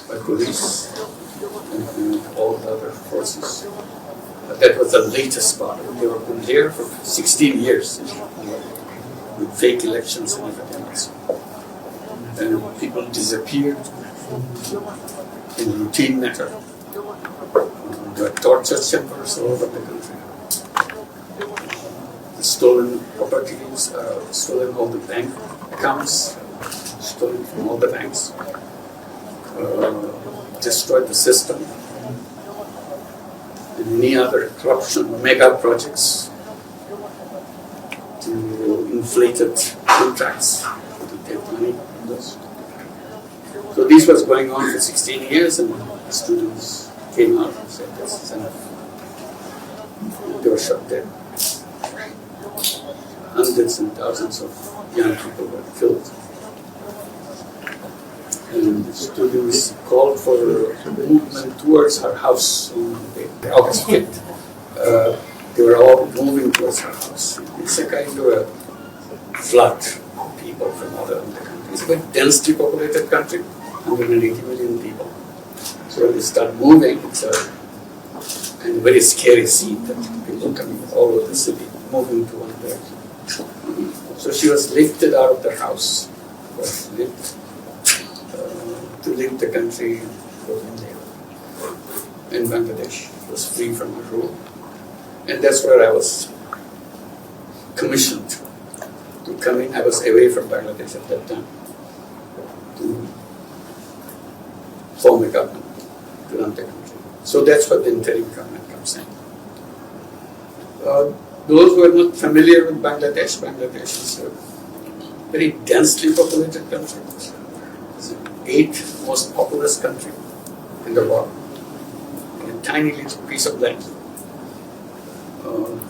by police and all the other forces. But that was the latest part. They were been there for 16 years with fake elections and everything else. And people disappeared in routine matter. There were torture chambers all over the country. Stolen properties, stolen all the bank accounts, stolen from all the banks, destroyed the system, and any other corruption, mega projects, to inflated contracts to take money from those. So this was going on for 16 years, and students came out and said, this is enough. They were shot dead. Hundreds and thousands of young people were killed. And the students called for a movement towards her house on the August 5th. They were all moving towards her house. It's a kind of a flood of people from all around the country. It's a very densely populated country, 180 million people. So when they start moving, it's a very scary scene that people coming all over the city, moving to one direction. So she was lifted out of the house, was lifted to leave the country in India. In Bangladesh, she was free from her rule. And that's where I was commissioned to come in. I was away from Bangladesh at that time to form a government, to run the country. So that's what the interim government comes in. Those who are not familiar with Bangladesh, Bangladesh is a very densely populated country. It's the 8th most populous country in the world. A tiny little piece of land.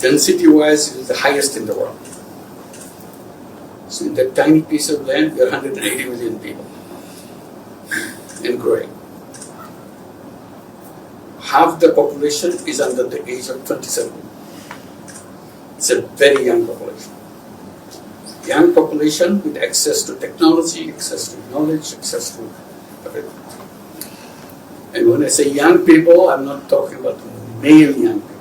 Density-wise, it is the highest in the world. So in that tiny piece of land, there are 180 million people and growing. Half the population is under the age of 27. It's a very young population. Young population with access to technology, access to knowledge, access to everything. And when I say young people, I'm not talking about male young people.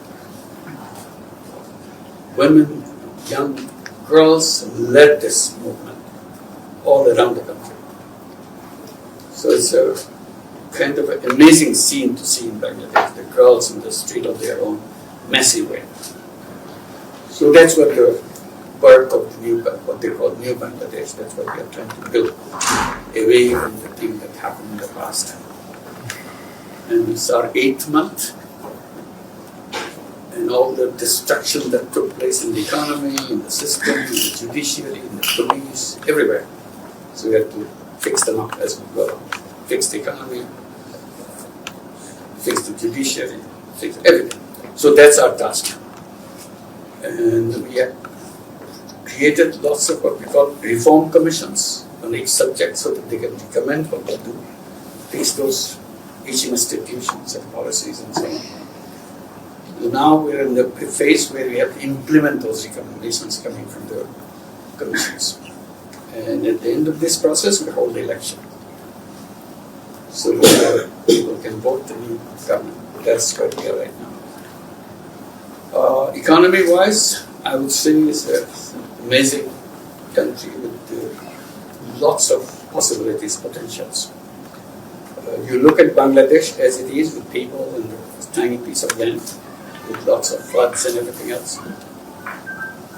Women, young girls led this movement all around the country. So it's a kind of an amazing scene to see in Bangladesh, the girls in the street of their own massive way. So that's what the birth of the new, what they call new Bangladesh, that's what we are trying to build, away from the thing that happened in the past. And it's our 8th month, and all the destruction that took place in the economy, in the system, in the judiciary, in the police, everywhere. So we have to fix them up as we go. Fix the economy, fix the judiciary, fix everything. So that's our task. And we have created lots of what we call reform commissions on each subject so that they can recommend what to do, fix those each institutions and policies and so on. Now we're in the phase where we have to implement those recommendations coming from the commissions. And at the end of this process, we hold the election. So that people can vote the new government. That's where we are right now. Economy-wise, I would say it's an amazing country with lots of possibilities, potentials. You look at Bangladesh as it is with people and a tiny piece of land with lots of floods and everything else.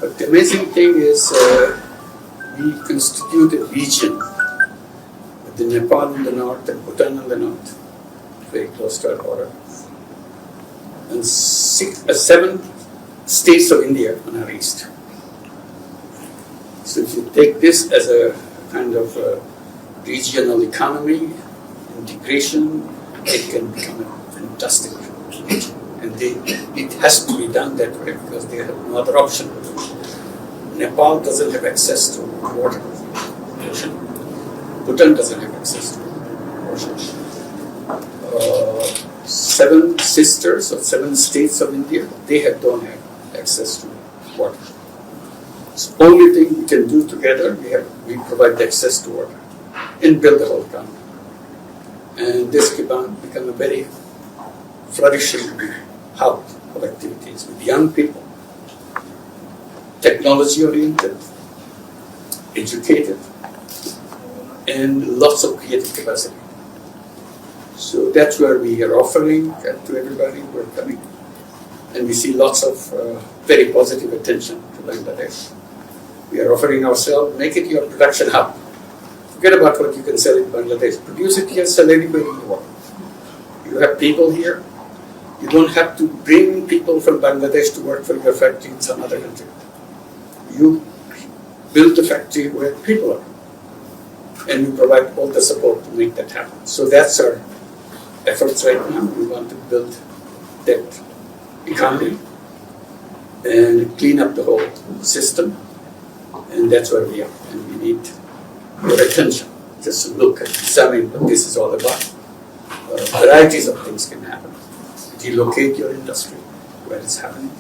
But the amazing thing is we constitute a region with the Nepal in the north and Bhutan in the north, very close to our border, and 7 states of India on our east. So if you take this as a kind of regional economy, integration, it can become a fantastic region. And it has to be done that way because they have no other option. Nepal doesn't have access to water, ocean. Bhutan doesn't have access to ocean. 7 sisters or 7 states of India, don't have access to water. It's the only thing we can do together. We provide the access to water and build the whole economy. And this become a very flourishing hub of activities with young people, technology-oriented, educated, and lots of creative capacity. So that's where we are offering to everybody who are coming. And we see lots of very positive attention to Bangladesh. We are offering ourselves, make it your production hub. Forget about what you can sell in Bangladesh. Produce it here, sell anywhere in the world. You have people here. You don't have to bring people from Bangladesh to work for your factory in some other country. You build the factory where people are. And you provide all the support to make that happen. So that's our efforts right now. We want to build that economy and clean up the whole system. And that's where we are. And we need your attention. Just to look and examine what this is all about. Varieties of things can happen. Relocate your industry where it's happening.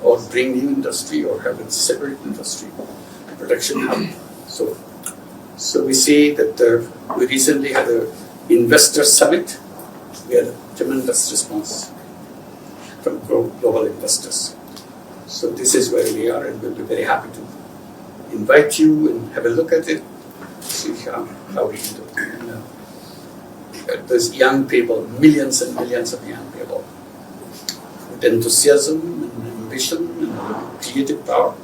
Or bring new industry or have a separate industry, production hub. So we see that we recently had an investor summit. We had a tremendous response from global investors. So this is where we are, and we'll be very happy to invite you and have a look at it, see how we can do it. There's young people, millions and millions of young people with enthusiasm and ambition and creative power,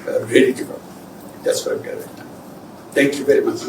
ready to go. That's where we are right now. Thank you very much.